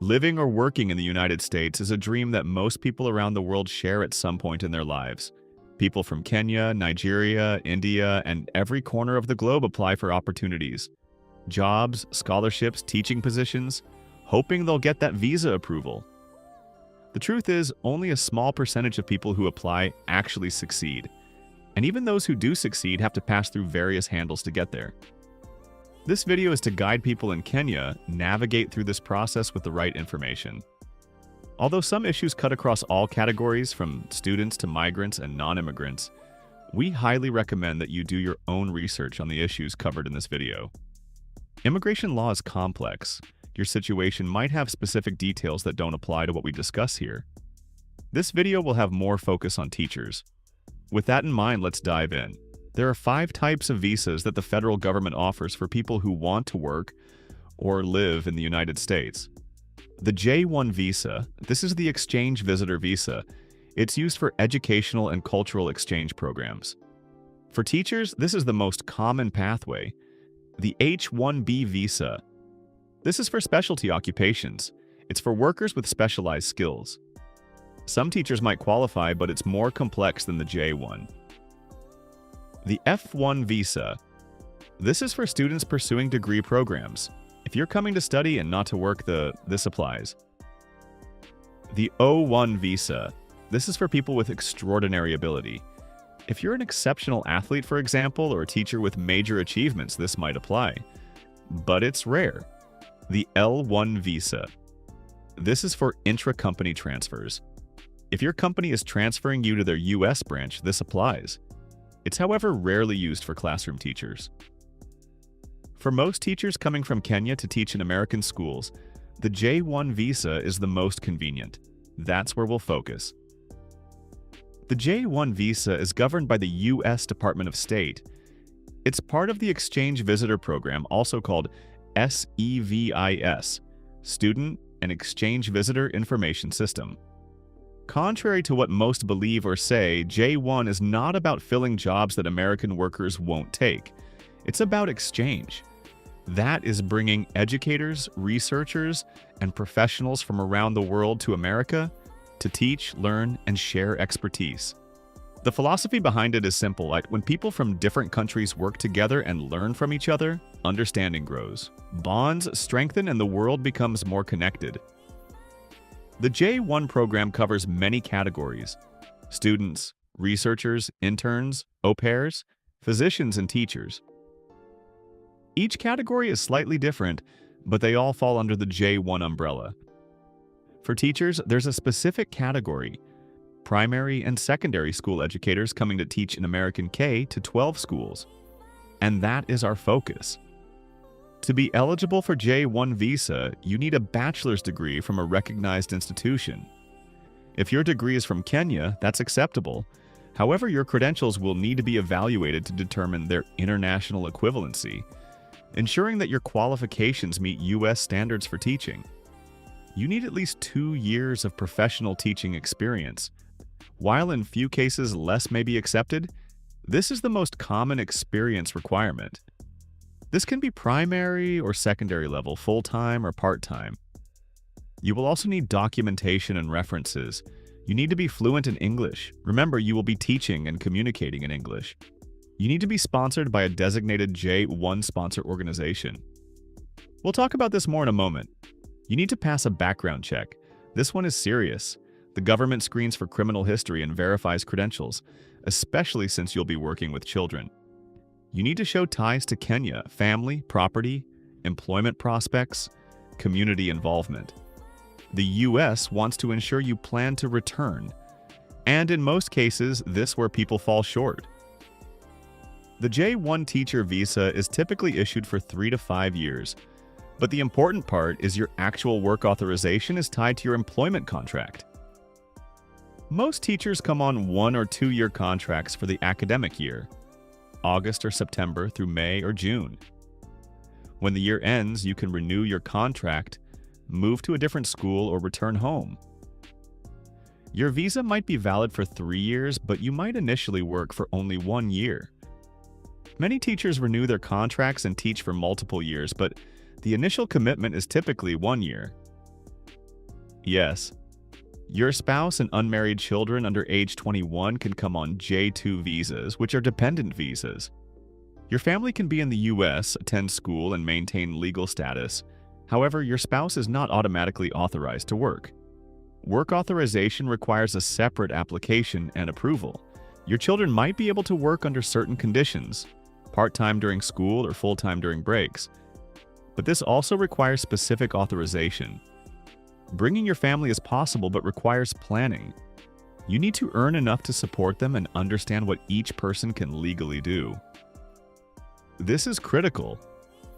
Living or working in the United States is a dream that most people around the world share at some point in their lives. People from Kenya, Nigeria, India, and every corner of the globe apply for opportunities. Jobs, scholarships, teaching positions, hoping they'll get that visa approval. The truth is, only a small percentage of people who apply actually succeed. And even those who do succeed have to pass through various handles to get there. This video is to guide people in Kenya navigate through this process with the right information. Although some issues cut across all categories, from students to migrants and non-immigrants, we highly recommend that you do your own research on the issues covered in this video. Immigration law is complex. Your situation might have specific details that don't apply to what we discuss here. This video will have more focus on teachers. With that in mind, let's dive in. There are 5 types of visas that the federal government offers for people who want to work or live in the United States. The J-1 visa, this is the exchange visitor visa. It's used for educational and cultural exchange programs. For teachers, this is the most common pathway. The H-1B visa, this is for specialty occupations. It's for workers with specialized skills. Some teachers might qualify, but it's more complex than the J-1. The F-1 visa, this is for students pursuing degree programs. If you're coming to study and not to work, this applies. The O-1 visa, this is for people with extraordinary ability. If you're an exceptional athlete, for example, or a teacher with major achievements, this might apply. But it's rare. The L-1 visa, this is for intra-company transfers. If your company is transferring you to their US branch, this applies. It's, however, rarely used for classroom teachers. For most teachers coming from Kenya to teach in American schools, the J-1 visa is the most convenient. That's where we'll focus. The J-1 visa is governed by the U.S. Department of State. It's part of the Exchange Visitor Program, also called SEVIS, Student and Exchange Visitor Information System. Contrary to what most believe or say, J-1 is not about filling jobs that American workers won't take. It's about exchange. That is bringing educators, researchers, and professionals from around the world to America to teach, learn, and share expertise. The philosophy behind it is simple. Like, when people from different countries work together and learn from each other, understanding grows. Bonds strengthen and the world becomes more connected. The J-1 program covers many categories: students, researchers, interns, au pairs, physicians, and teachers. Each category is slightly different, but they all fall under the J-1 umbrella. For teachers, there's a specific category: primary and secondary school educators coming to teach in American K-12 schools. And that is our focus. To be eligible for J-1 visa, you need a bachelor's degree from a recognized institution. If your degree is from Kenya, that's acceptable. However, your credentials will need to be evaluated to determine their international equivalency, ensuring that your qualifications meet U.S. standards for teaching. You need at least 2 years of professional teaching experience. While in few cases less may be accepted, this is the most common experience requirement. This can be primary or secondary level, full-time or part-time. You will also need documentation and references. You need to be fluent in English. Remember, you will be teaching and communicating in English. You need to be sponsored by a designated J-1 sponsor organization. We'll talk about this more in a moment. You need to pass a background check. This one is serious. The government screens for criminal history and verifies credentials, especially since you'll be working with children. You need to show ties to Kenya: family, property, employment prospects, community involvement. The U.S. wants to ensure you plan to return, and in most cases, this is where people fall short. The J-1 teacher visa is typically issued for 3 to 5 years, but the important part is your actual work authorization is tied to your employment contract. Most teachers come on 1 or 2 year contracts for the academic year, August or September through May or June. When the year ends, you can renew your contract, move to a different school, or return home. Your visa might be valid for 3 years, but you might initially work for only 1 year. Many teachers renew their contracts and teach for multiple years, but the initial commitment is typically 1 year. Yes. Your spouse and unmarried children under age 21 can come on J2 visas, which are dependent visas. Your family can be in the U.S., attend school, and maintain legal status. However, your spouse is not automatically authorized to work. Work authorization requires a separate application and approval. Your children might be able to work under certain conditions, part-time during school or full-time during breaks. But this also requires specific authorization. Bringing your family is possible but requires planning. You need to earn enough to support them and understand what each person can legally do. This is critical.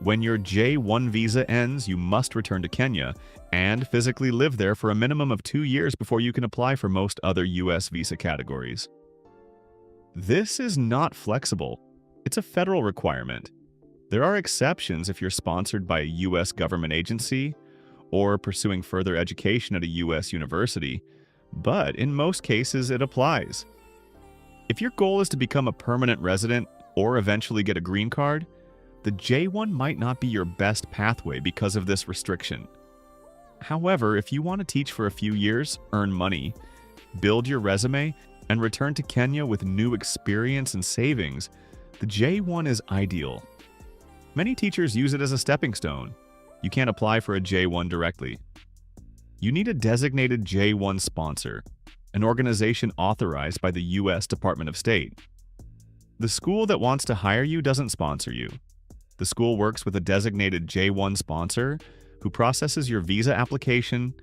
When your J1 visa ends, you must return to Kenya and physically live there for a minimum of 2 years before you can apply for most other U.S. visa categories. This is not flexible. It's a federal requirement. There are exceptions if you're sponsored by a U.S. government agency or pursuing further education at a U.S. university, but in most cases it applies. If your goal is to become a permanent resident or eventually get a green card, the J1 might not be your best pathway because of this restriction. However, if you want to teach for a few years, earn money, build your resume, and return to Kenya with new experience and savings, the J1 is ideal. Many teachers use it as a stepping stone. You can't apply for a J1 directly. You need a designated J1 sponsor, an organization authorized by the U.S. Department of State. The school that wants to hire you doesn't sponsor you. The school works with a designated J1 sponsor who processes your visa application,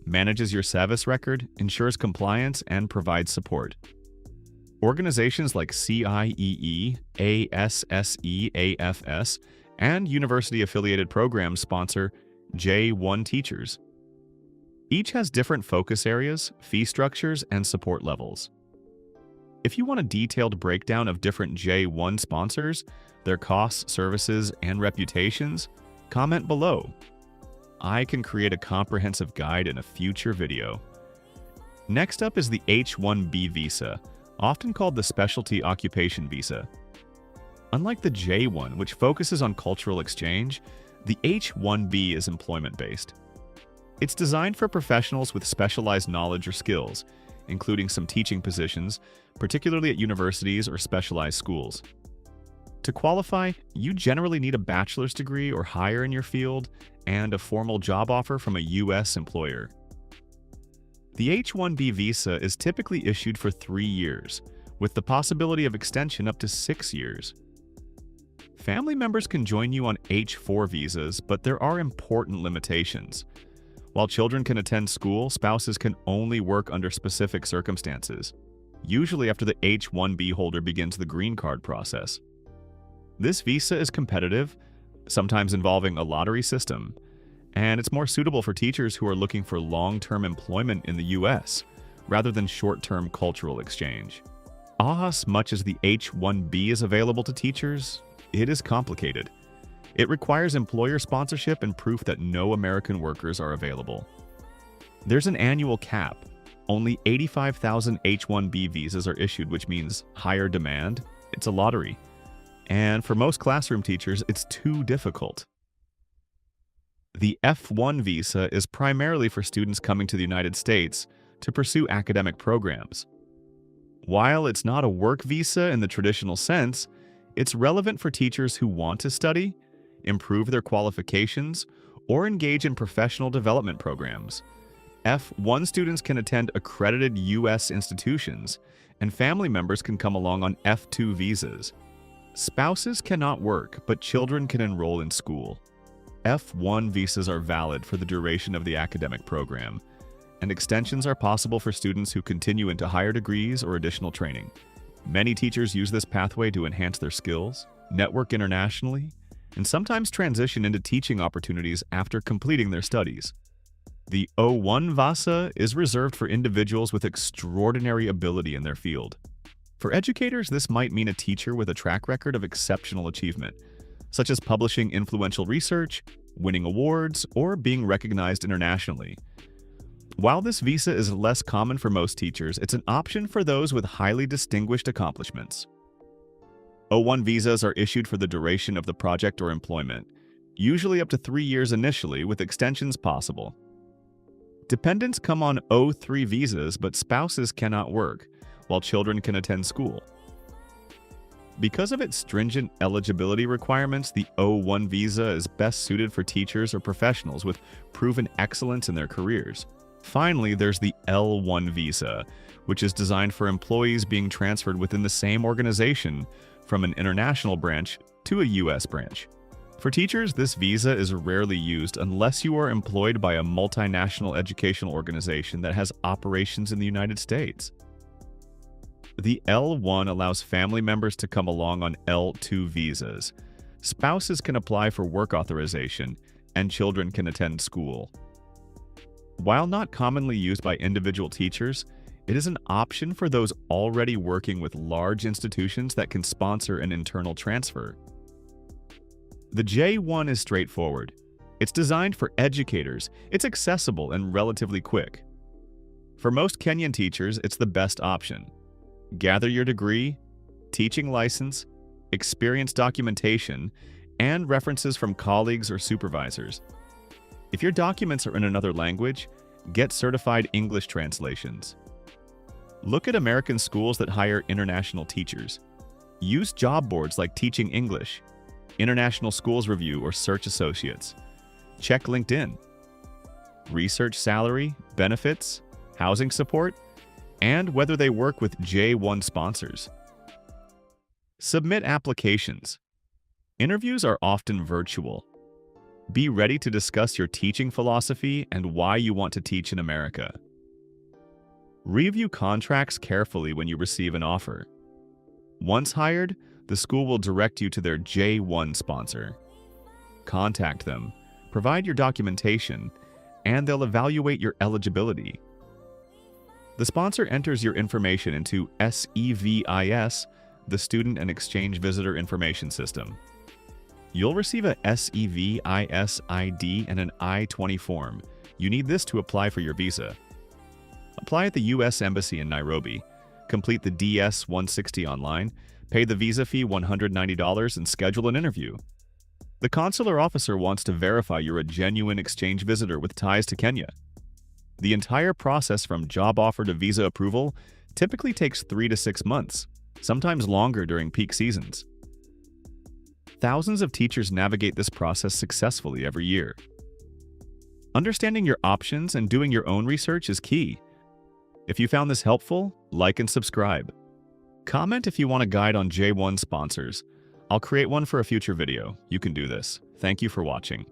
manages your SEVIS record, ensures compliance, and provides support. Organizations like CIEE, ASSE, AFS, and university-affiliated programs sponsor J1 teachers. Each has different focus areas, fee structures, and support levels. If you want a detailed breakdown of different J1 sponsors, their costs, services, and reputations, comment below. I can create a comprehensive guide in a future video. Next up is the H-1B visa, often called the Specialty Occupation Visa. Unlike the J-1, which focuses on cultural exchange, the H-1B is employment-based. It's designed for professionals with specialized knowledge or skills, including some teaching positions, particularly at universities or specialized schools. To qualify, you generally need a bachelor's degree or higher in your field and a formal job offer from a U.S. employer. The H-1B visa is typically issued for 3 years, with the possibility of extension up to 6 years. Family members can join you on H-4 visas, but there are important limitations. While children can attend school, spouses can only work under specific circumstances, usually after the H-1B holder begins the green card process. This visa is competitive, sometimes involving a lottery system, and it's more suitable for teachers who are looking for long-term employment in the U.S. rather than short-term cultural exchange. As much as the H-1B is available to teachers, it is complicated. It requires employer sponsorship and proof that no American workers are available. There's an annual cap. Only 85,000 H-1B visas are issued, which means higher demand. It's a lottery. And for most classroom teachers, it's too difficult. The F-1 visa is primarily for students coming to the United States to pursue academic programs. While it's not a work visa in the traditional sense, it's relevant for teachers who want to study, improve their qualifications, or engage in professional development programs. F-1 students can attend accredited U.S. institutions, and family members can come along on F-2 visas. Spouses cannot work, but children can enroll in school. F-1 visas are valid for the duration of the academic program, and extensions are possible for students who continue into higher degrees or additional training. Many teachers use this pathway to enhance their skills, network internationally, and sometimes transition into teaching opportunities after completing their studies. The O-1 visa is reserved for individuals with extraordinary ability in their field. For educators, this might mean a teacher with a track record of exceptional achievement, such as publishing influential research, winning awards, or being recognized internationally. While this visa is less common for most teachers, it's an option for those with highly distinguished accomplishments. O-1 visas are issued for the duration of the project or employment, usually up to 3 years initially, with extensions possible. Dependents come on O3 visas, but spouses cannot work, while children can attend school. Because of its stringent eligibility requirements, the O1 visa is best suited for teachers or professionals with proven excellence in their careers. Finally, there's the L1 visa, which is designed for employees being transferred within the same organization from an international branch to a U.S. branch. For teachers, this visa is rarely used unless you are employed by a multinational educational organization that has operations in the United States. The L1 allows family members to come along on L2 visas. Spouses can apply for work authorization, and children can attend school. While not commonly used by individual teachers, it is an option for those already working with large institutions that can sponsor an internal transfer. The J1 is straightforward. It's designed for educators, it's accessible and relatively quick. For most Kenyan teachers, it's the best option. Gather your degree, teaching license, experience documentation, and references from colleagues or supervisors. If your documents are in another language, get certified English translations. Look at American schools that hire international teachers. Use job boards like Teaching English, International Schools Review, or Search Associates. Check LinkedIn. Research salary, benefits, housing support, and whether they work with J1 sponsors. Submit applications. Interviews are often virtual. Be ready to discuss your teaching philosophy and why you want to teach in America. Review contracts carefully when you receive an offer. Once hired, the school will direct you to their J1 sponsor. Contact them, provide your documentation, and they'll evaluate your eligibility. The sponsor enters your information into SEVIS, the Student and Exchange Visitor Information System. You'll receive a SEVIS ID and an I-20 form. You need this to apply for your visa. Apply at the U.S. Embassy in Nairobi, complete the DS-160 online, pay the visa fee $190, and schedule an interview. The consular officer wants to verify you're a genuine exchange visitor with ties to Kenya. The entire process from job offer to visa approval typically takes 3 to 6 months, sometimes longer during peak seasons. Thousands of teachers navigate this process successfully every year. Understanding your options and doing your own research is key. If you found this helpful, like and subscribe. Comment if you want a guide on J1 sponsors. I'll create one for a future video. You can do this. Thank you for watching.